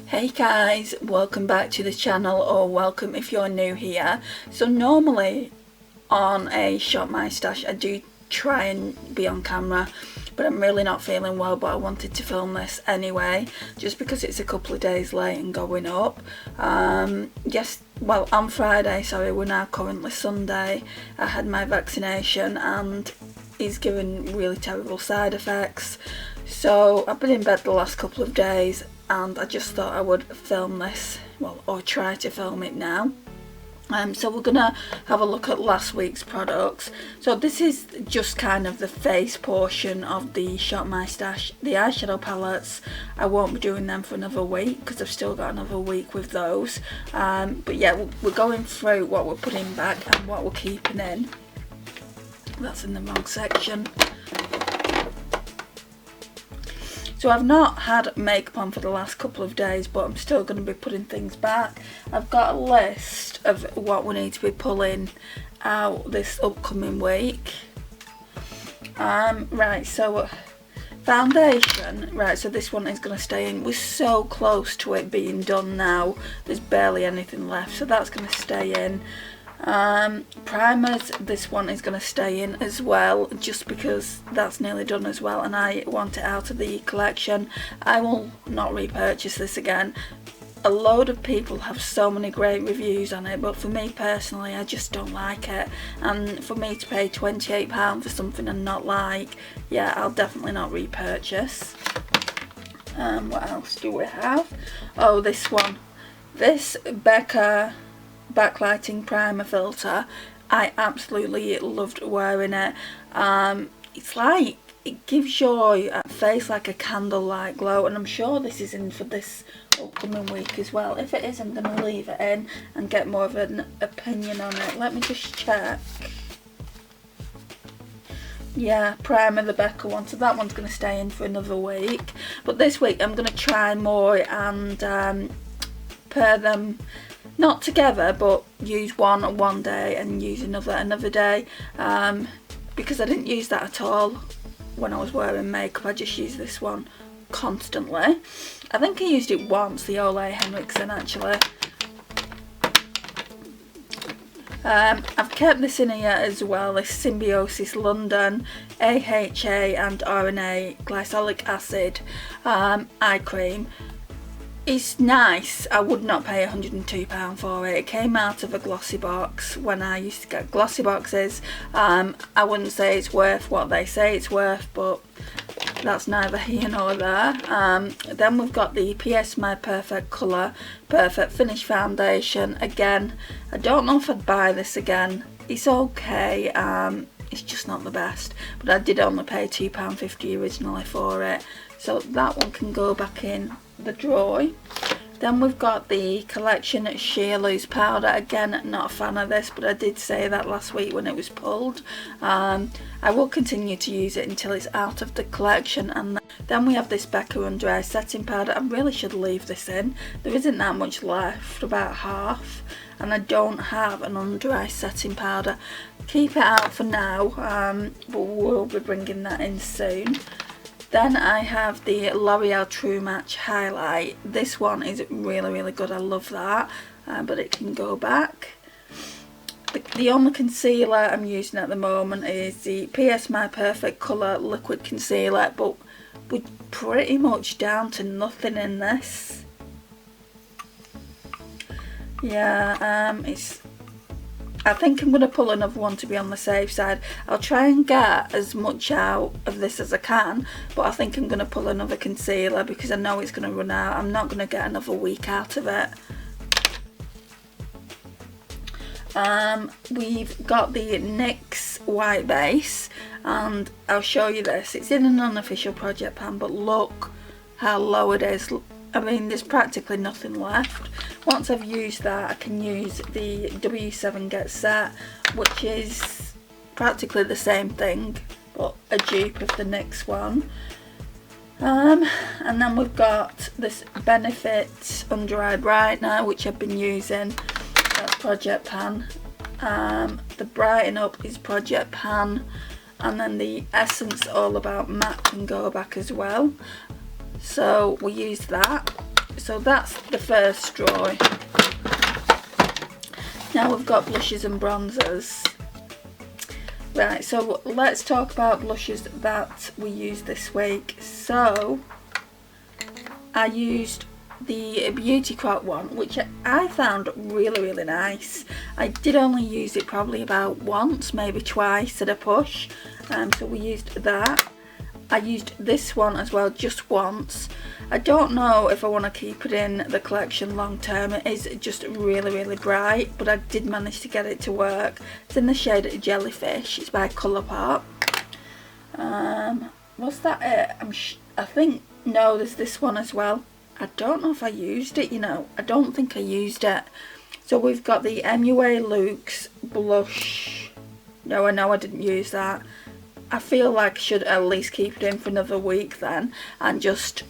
Hey guys, welcome back to the channel, or welcome if you're new here. So normally on a Shop My Stash I do try and be on camera, but I'm really not feeling well, but I wanted to film this anyway just because it's a couple of days late and going up. Well, on Friday, sorry, we're now currently Sunday, I had my vaccination and it's given really terrible side effects. So I've been in bed the last couple of days and I just thought I would film this, well, or try to film it now. So we're gonna have a look at last week's products. So this is just kind of the face portion of the Shop My Stash. The eyeshadow palettes, I won't be doing them for another week because I've still got another week with those. But yeah, we're going through what we're putting back and what we're keeping in. That's in the wrong section. So I've not had makeup on for the last couple of days, but I'm still going to be putting things back. I've got a list of what we need to be pulling out this upcoming week. Right, so foundation, right, so this one is going to stay in. We're so close to it being done now. There's barely anything left, so that's going to stay in. Primers, this one is going to stay in as well, just because that's nearly done as well and I want it out of the collection. I will not repurchase this again. A load of people have so many great reviews on it, but for me personally I just don't like it, and for me to pay £28 for something and not like, yeah, I'll definitely not repurchase. What else do we have? Oh, this one, this Becca backlighting primer filter. I absolutely loved wearing it. It's like, it gives your face like a candlelight glow, and I'm sure this is in for this upcoming week as well. If it isn't, then I'll leave it in and get more of an opinion on it. Let me just check. Yeah, primer, the Becca one, so that one's going to stay in for another week, but this week I'm going to try more and pair them not together, but use one day and use another day, because I didn't use that at all when I was wearing makeup. I just used this one constantly. I think I used it once, the Ole Henriksen, actually. I've kept this in here as well, this Symbiosis London AHA and RNA glycolic acid eye cream. It's nice. I would not pay £102 for it. It came out of a glossy box when I used to get glossy boxes. I wouldn't say it's worth what they say it's worth, but that's neither here nor there. Then we've got the PS My Perfect Colour Perfect Finish Foundation. Again, I don't know if I'd buy this again. It's okay. It's just not the best, but I did only pay £2.50 originally for it, so that one can go back in the drawer. Then we've got the Collection Sheer Loose Powder. Again, not a fan of this, but I did say that last week when it was pulled. I will continue to use it until it's out of the collection. And then we have this Becca Under Eye Setting Powder. I really should leave this in. There isn't that much left, about half, and I don't have an under eye setting powder. Keep it out for now, but we'll be bringing that in soon. Then I have the L'Oreal True Match Highlight. This one is really good. I love that, but it can go back. The only concealer I'm using at the moment is the PS My Perfect Colour Liquid Concealer, but we're pretty much down to nothing in this. Yeah, I think I'm going to pull another one to be on the safe side. I'll try and get as much out of this as I can, but I think I'm going to pull another concealer because I know it's going to run out. I'm not going to get another week out of it. We've got the NYX white base, and I'll show you this. It's in an unofficial project pan, but look how low it is. I mean, there's practically nothing left. Once I've used that, I can use the W7 Get Set, which is practically the same thing, but a dupe of the NYX one. And then we've got this Benefit Under Eye Brightener, which I've been using. That's Project Pan. The Brighten Up is Project Pan. And then the Essence All About Matte can go back as well. So we use that. So that's the first drawer. Now we've got blushes and bronzers. Right, so let's talk about blushes that we used this week. So I used the Beauty Crop one, which I found really nice. I did only use it probably about once, maybe twice at a push. So we used that. I used this one as well, just once. I don't know if I want to keep it in the collection long term. It is just really bright, but I did manage to get it to work. It's in the shade Jellyfish. It's by Colourpop. Was that it? I think, no, there's this one as well. I don't know if I used it, you know. I don't think I used it. So we've got the MUA Luxe blush. No, I know I didn't use that. I feel like I should at least keep it in for another week then, and just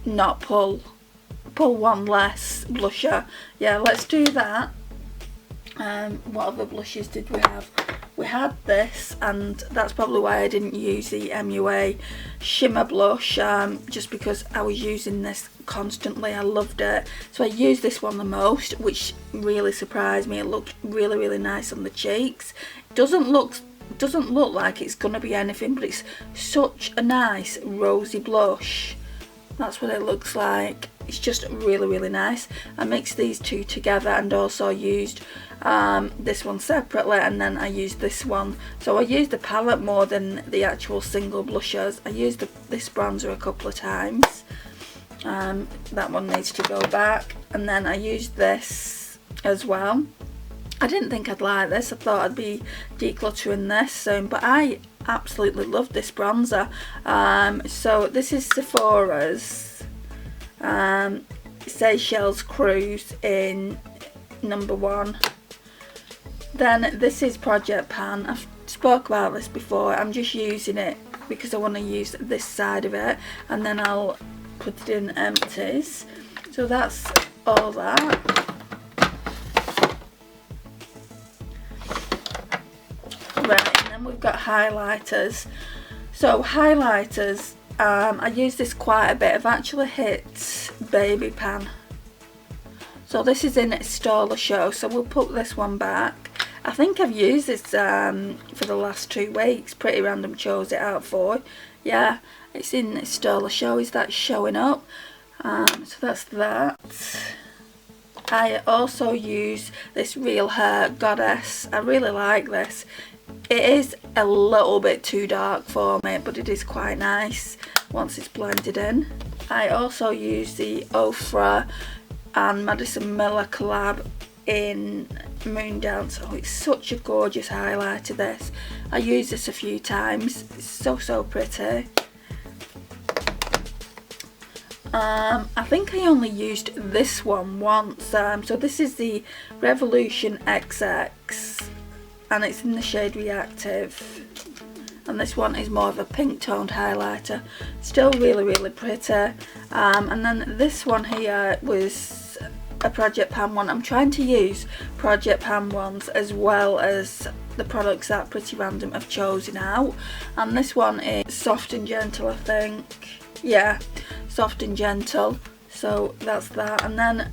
not pull one less blusher. Yeah, let's do that. What other blushes did we have? We had this, and that's probably why I didn't use the MUA shimmer blush, just because I was using this constantly. I loved it, so I used this one the most, which really surprised me. It looked really nice on the cheeks. It doesn't look like it's gonna be anything, but it's such a nice rosy blush. That's what it looks like. It's just really nice. I mixed these two together and also used this one separately, and then I used this one. So I used the palette more than the actual single blushers. I used this bronzer a couple of times. That one needs to go back. And then I used this as well. I didn't think I'd like this. I thought I'd be decluttering this soon, but I absolutely love this bronzer. So this is Sephora's Seychelles Cruise in number 1. Then this is Project Pan. I've spoke about this before. I'm just using it because I want to use this side of it, and then I'll put it in empties. So that's all that. Right, and then we've got highlighters. So highlighters, I use this quite a bit. I've actually hit Baby Pan. So this is in Installer Show, so we'll put this one back. I think I've used this for the last 2 weeks. Pretty Random chose it out for. Yeah, it's in Installer Show. Is that showing up? So that's that. I also use this Real Hair Goddess. I really like this. It is a little bit too dark for me, but it is quite nice once it's blended in. I also use the Ofra and Madison Miller collab in Moon Dance. Oh, it's such a gorgeous highlighter, this. I used this a few times. It's so pretty. I think I only used this one once. So this is the Revolution XX, and it's in the shade Reactive. And this one is more of a pink toned highlighter. Still really pretty. And then this one here was a Project Pan one. I'm trying to use Project Pan ones as well as the products that Pretty Random have chosen out. And this one is Soft and Gentle, I think. Yeah, Soft and Gentle. So that's that. And then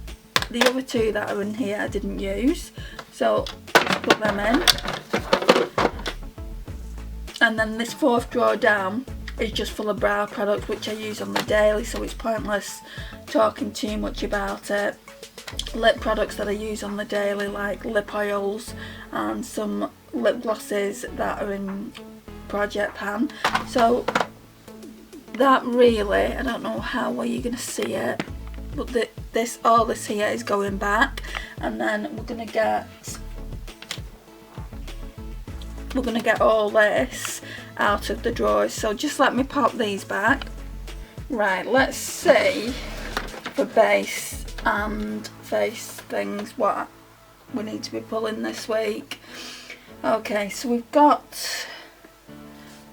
the other two that are in here I didn't use. So let's put them in. And then this fourth drawer down is just full of brow products, which I use on the daily, so it's pointless talking too much about it. Lip products that I use on the daily, like lip oils and some lip glosses that are in Project Pan. So that really, I don't know how well you're going to see it, but all this here is going back, and then we're going to get all this out of the drawers. So just let me pop these back. Right, let's see for base and face things what we need to be pulling this week. Okay, so we've got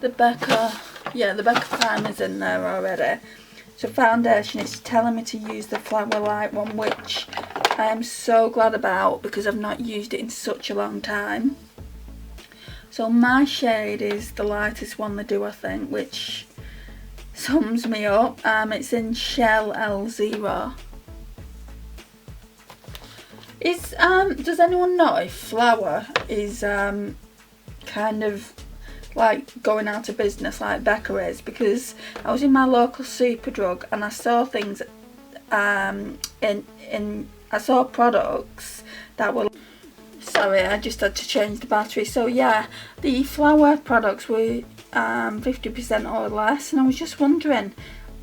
the Becca primer's in there already. So foundation is telling me to use the Flower Light one, which I am so glad about because I've not used it in such a long time. So my shade is the lightest one they do, I think, which sums me up. It's in Shell L0. Does anyone know if flour is kind of like going out of business like Becca is? Because I was in my local Superdrug and I saw things I saw products that were, sorry, I just had to change the battery. So yeah, the flour products were 50% or less, and I was just wondering,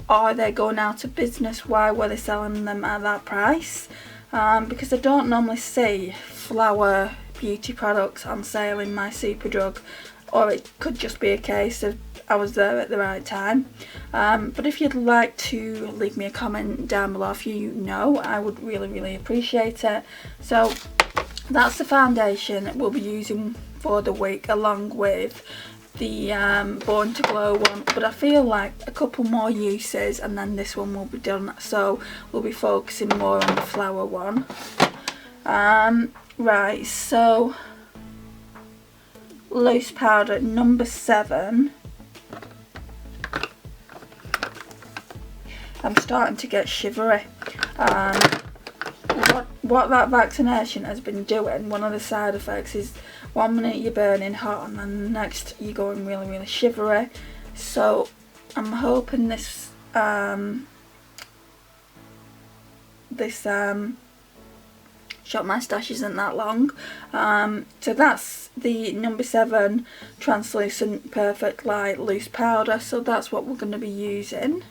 are they going out of business? Why were they selling them at that price? Because I don't normally see flour beauty products on sale in my Superdrug, or it could just be a case of I was there at the right time. But if you'd like to leave me a comment down below if you know, I would really appreciate it. So that's the foundation we'll be using for the week, along with the Born to Glow one, but I feel like a couple more uses and then this one will be done, so we'll be focusing more on the flower one. Right, so loose powder number 7. I'm starting to get shivery. What that vaccination has been doing, one of the side effects is 1 minute you're burning hot and then the next you're going really shivery. So I'm hoping this Shop My Stash isn't that long. So that's the number 7 translucent perfect light loose powder, so that's what we're going to be using.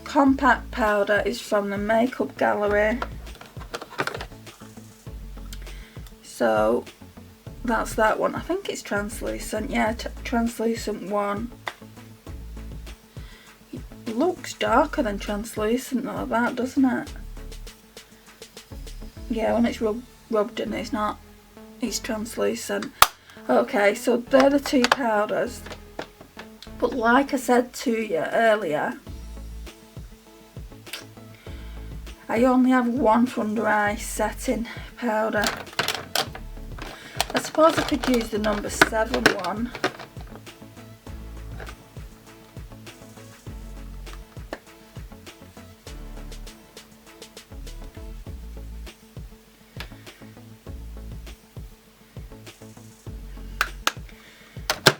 Compact powder is from the Makeup Gallery, so that's that one. I think it's translucent, yeah, translucent one. It looks darker than translucent like that, doesn't it? Yeah, when it's rubbed in, it's not, it's translucent. Okay, so they're the 2 powders, but like I said to you earlier, I only have one for under eye setting powder. I suppose I could use the number 7 one.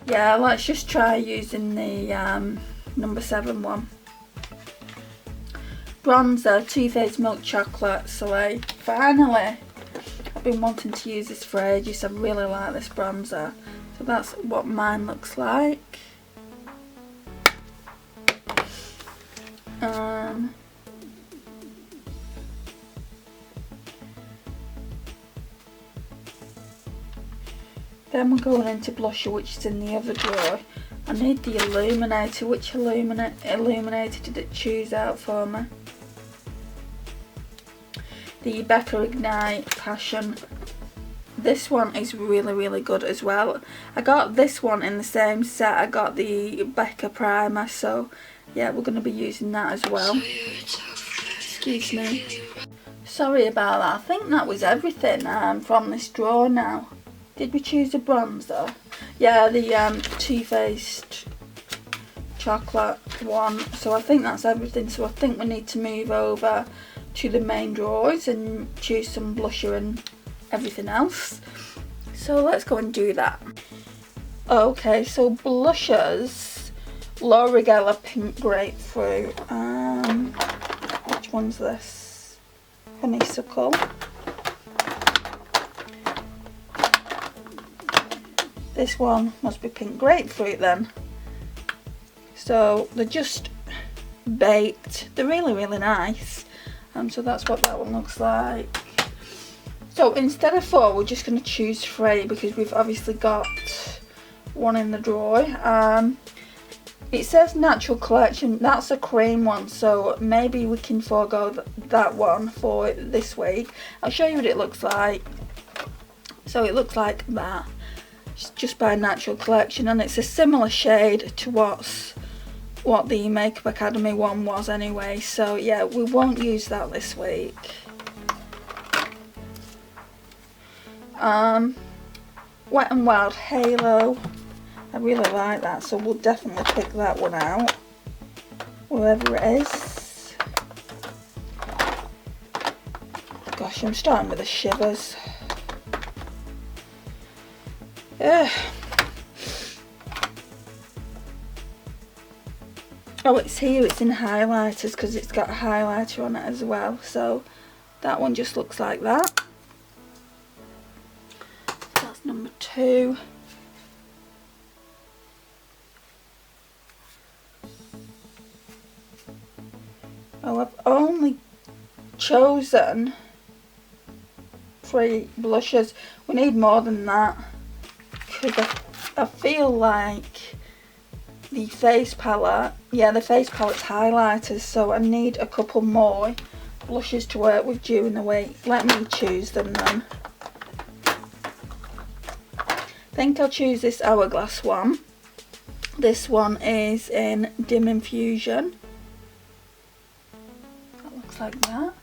Yeah, let's just try using the number 7 one. Bronzer, Too Faced Milk Chocolate Soleil. Finally! I've been wanting to use this for ages. I really like this bronzer. So that's what mine looks like. Then we're going into blusher, which is in the other drawer. I need the illuminator. Which illuminator did it choose out for me? The Becca Ignite Passion. This one is really good as well. I got this one in the same set. I got the Becca Primer, so yeah, we're going to be using that as well. Excuse me. Sorry about that. I think that was everything from this drawer now. Did we choose a bronzer? Yeah, the Too Faced chocolate one. So I think that's everything. So I think we need to move over to the main drawers and choose some blusher and everything else. So let's go and do that. Okay, so blushers, Laura Geller Pink Grapefruit. Which one's this? Honeysuckle. This one must be Pink Grapefruit then. So they're just baked. They're really nice. So that's what that one looks like. So instead of 4, we're just going to choose 3 because we've obviously got one in the drawer. It says Natural Collection. That's a cream one, so maybe we can forego that one for this week. I'll show you what it looks like. So it looks like that. It's just by Natural Collection, and it's a similar shade to what the Makeup Academy one was anyway, so yeah, we won't use that this week. Wet n Wild Halo, I really like that, so we'll definitely pick that one out, wherever it is. gosh, I'm starting with the shivers. Ugh. Oh, it's here, it's in highlighters because it's got a highlighter on it as well. So that one just looks like that. That's number 2. Oh, I've only chosen 3 blushes. We need more than that because I feel like the face palette, yeah, the face palette's highlighters, so I need a couple more blushes to work with during the week. Let me choose them then. I think I'll choose this Hourglass one. This one is in Dim Infusion. That looks like that.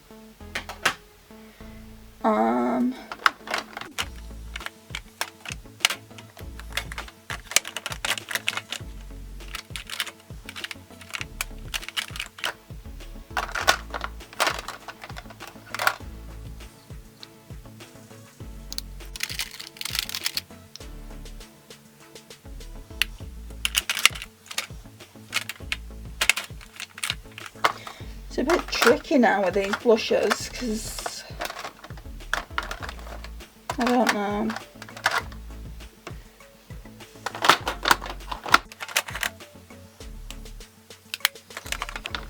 It's a bit tricky now with these blushes because I don't know.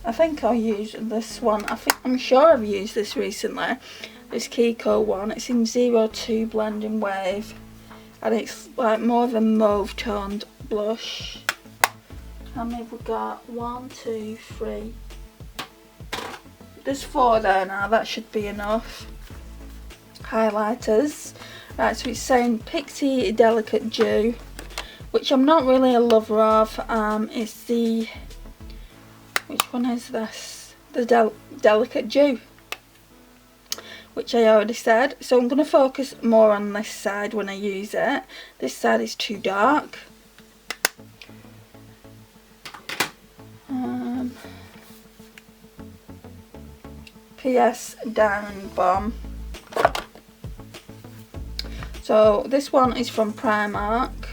I think I'll use this one. I'm sure I've used this recently. This Kiko one. It's in 02 Blending Wave, and it's like more of a mauve toned blush. How many have we got? 1, 2, 3. There's 4 there now. That should be enough. Highlighters. Right, so it's saying Pixie Delicate Dew, which I'm not really a lover of. It's the, which one is this? The Delicate Dew, which I already said. So I'm going to focus more on this side when I use it. This side is too dark. PS Diamond Bomb. So this one is from Primark,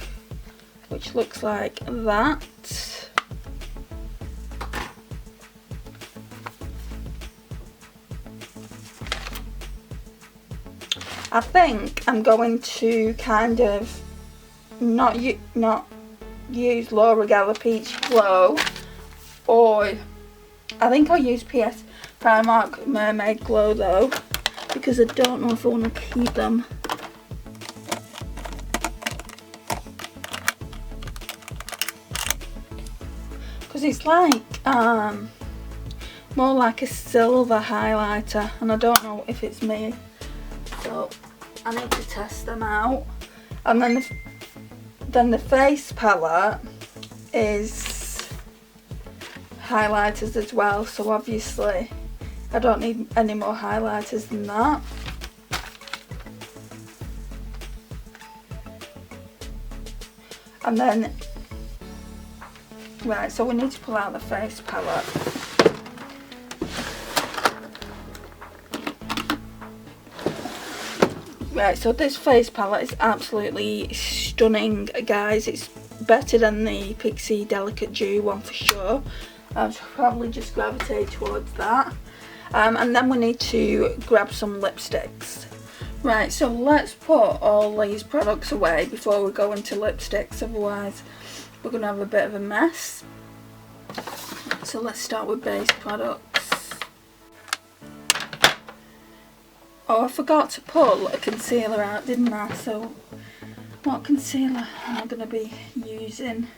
which looks like that. I think I'm going to kind of not use Laura Geller Peach Glow, or I think I'll use PS Primark Mermaid Glow though, because I don't know if I want to keep them. Because it's like more like a silver highlighter, and I don't know if it's me, so I need to test them out. And then the face palette is highlighters as well, so obviously I don't need any more highlighters than that. And then, right, so we need to pull out the face palette. Right, so this face palette is absolutely stunning, guys. It's better than the Pixie Delicate Dew one for sure. I'll probably just gravitate towards that. And then we need to grab some lipsticks. Right, so let's put all these products away before we go into lipsticks, otherwise we're going to have a bit of a mess. So let's start with base products. Oh, I forgot to pull a concealer out, didn't I? So what concealer am I going to be using?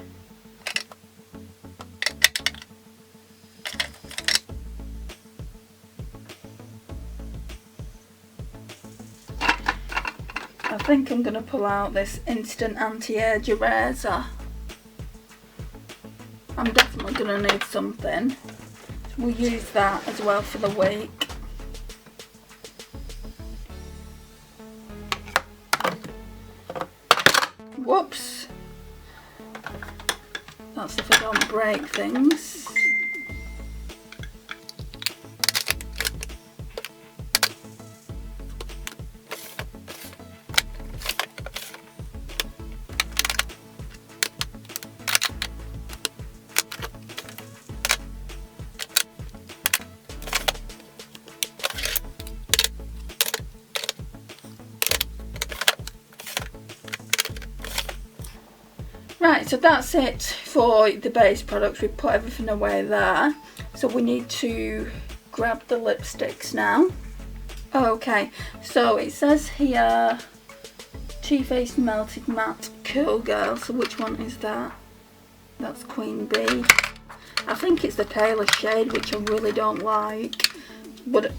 I think I'm going to pull out this Instant Anti-Age Eraser. I'm definitely going to need something. So we'll use that as well for the week. Whoops. That's if I don't break things. Right, so that's it for the base products. We put everything away there. So we need to grab the lipsticks now. Okay, so it says here Too Faced Melted Matte Cool Girl. So which one is that? That's Queen Bee. I think it's the paler shade, which I really don't like. But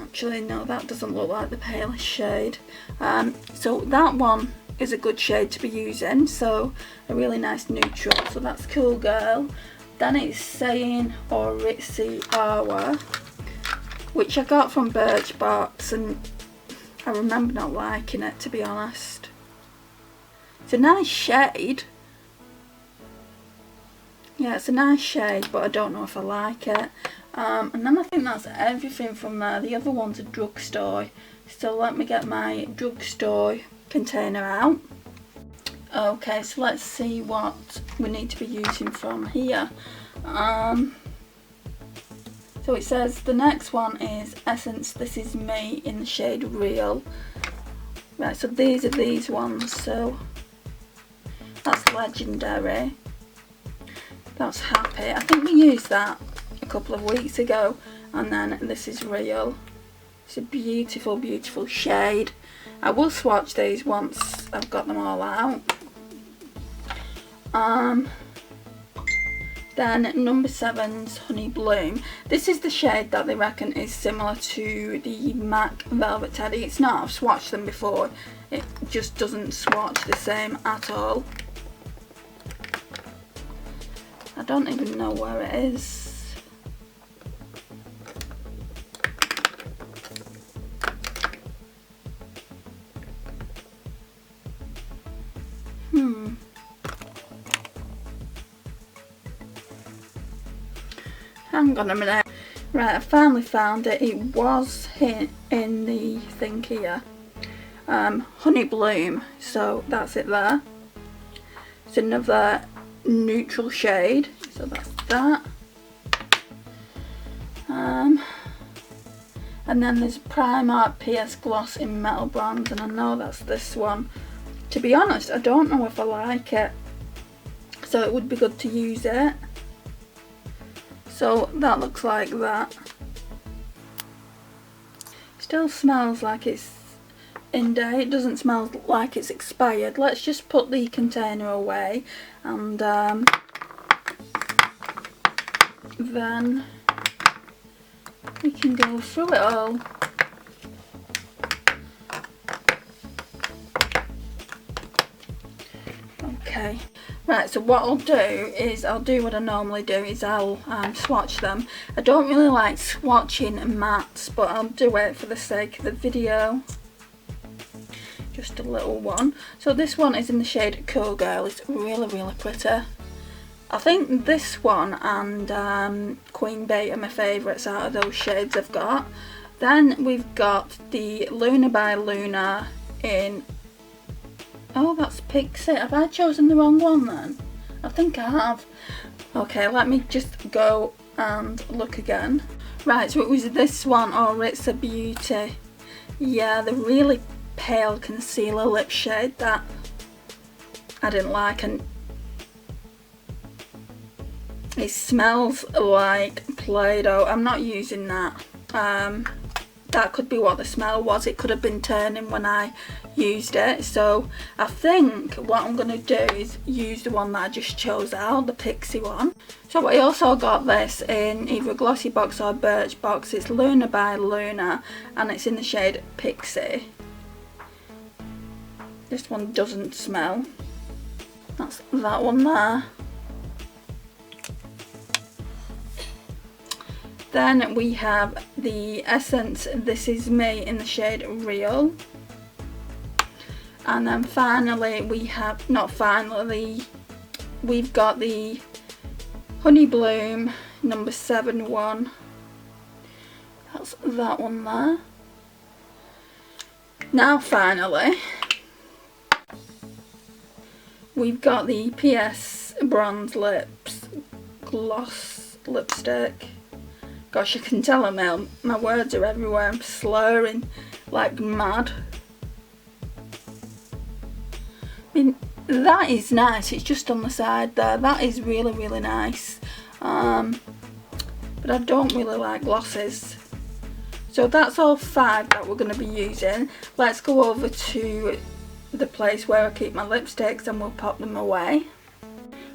actually, no, that doesn't look like the palest shade. So that one is a good shade to be using. So a really nice neutral. So that's Cool Girl. Then it's saying Ritzy Awa, which I got from Birchbox, and I remember not liking it, to be honest. It's a nice shade. Yeah, it's a nice shade, but I don't know if I like it. And then I think that's everything from there. The other one's a drugstore. So let me get my drugstore container out. Okay, so let's see what we need to be using from here. So it says the next one is Essence This Is Me in the shade Real. Right, so these are these ones. So that's Legendary. That's Happy. I think we used that a couple of weeks ago. And then This Is Real. It's a beautiful, beautiful shade. I will swatch these once I've got them all out. Then number 7's Honey Bloom. This is the shade that they reckon is similar to the MAC Velvet Teddy. It's not, I've swatched them before. It just doesn't swatch the same at all. I don't even know where it is. Hang on a minute. Right, I finally found it. It was in the thing here. Honey Bloom. So that's it there. It's another neutral shade. So that's that. And then there's Primark PS Gloss in Metal Bronze, and I know that's this one. To be honest, I don't know if I like it. So it would be good to use it. So that looks like that. Still smells like it's in date. It doesn't smell like it's expired. Let's just put the container away, and then we can go through it all. Okay. Right, so what I'll do is I'll do what I normally do, is I'll swatch them. I don't really like swatching mattes, but I'll do it for the sake of the video. Just a little one. So this one is in the shade Cool Girl. It's really, really pretty. I think this one and Queen Bee are my favourites out of those shades I've got. Then we've got the Luna by Luna in... Oh, that's Pixie. Have I chosen the wrong one then? I think I have. Okay, let me just go and look again. Right, so it was this one, It's a Beauty. Yeah, the really pale concealer lip shade that I didn't like, and it smells like Play-Doh. I'm not using that. That could be what the smell was. It could have been turning when I used it. So I think what I'm going to do is use the one that I just chose out, the Pixie one. So I also got this in either a glossy box or a birch box. It's Luna by Luna, and it's in the shade Pixie. This one doesn't smell. That's that one there. Then we have the Essence This Is Me in the shade Real. And then finally we have, we've got the Honey Bloom number 7 one. That's that one there. Now finally, we've got the PS Bronze Lips Gloss Lipstick. Gosh, I can tell my words are everywhere. I'm slurring like mad. I mean, that is nice. It's just on the side there. That is really, really nice. But I don't really like glosses. So that's all 5 that we're going to be using. Let's go over to the place where I keep my lipsticks and we'll pop them away.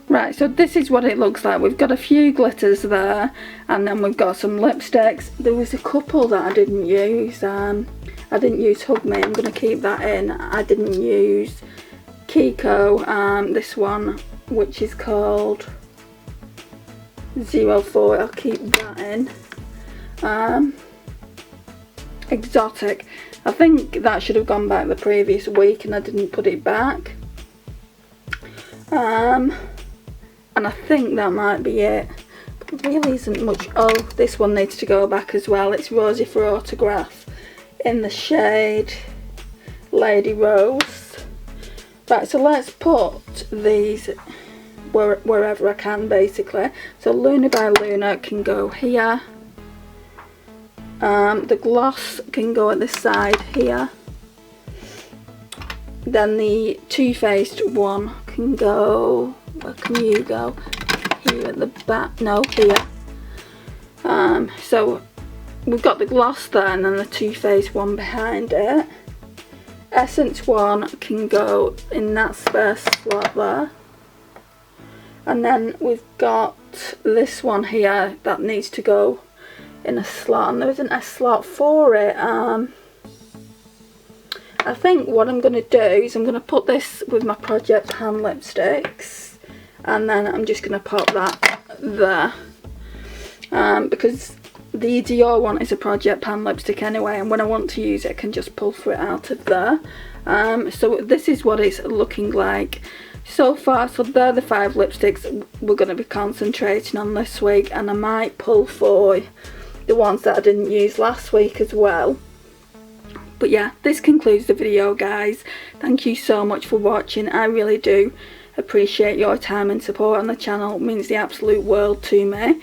Right, so this is what it looks like. We've got a few glitters there, and then we've got some lipsticks. There was a couple that I didn't use. I didn't use Hug Me. I'm going to keep that in. I didn't use Kiko, this one, which is called 04. I'll keep that in. Exotic. I think that should have gone back the previous week and I didn't put it back. And I think that might be it. But there really isn't much. Oh, this one needs to go back as well. It's Rosy for Autograph in the shade Lady Rose. Right, so let's put these wherever I can, basically. So Luna by Luna can go here. The gloss can go at this side here. Then the Too Faced one can go, where can you go? Here at the back, no, here. So we've got the gloss there and then the Too Faced one behind it. Essence one can go in that spare slot there. And then we've got this one here that needs to go in a slot, and there isn't a slot for it. I think what I'm going to do is I'm going to put this with my Project Pan lipsticks, and then I'm just going to pop that there, because the Dior one is a Project Pan lipstick anyway, and when I want to use it I can just pull for it out of there. So this is what it's looking like so far. So they're the 5 lipsticks we're going to be concentrating on this week, and I might pull for the ones that I didn't use last week as well. But yeah, this concludes the video, guys. Thank you so much for watching. I really do appreciate your time and support on the channel. It means the absolute world to me.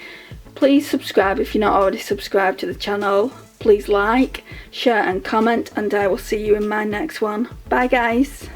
Please subscribe if you're not already subscribed to the channel. Please like, share and comment, and I will see you in my next one. Bye guys.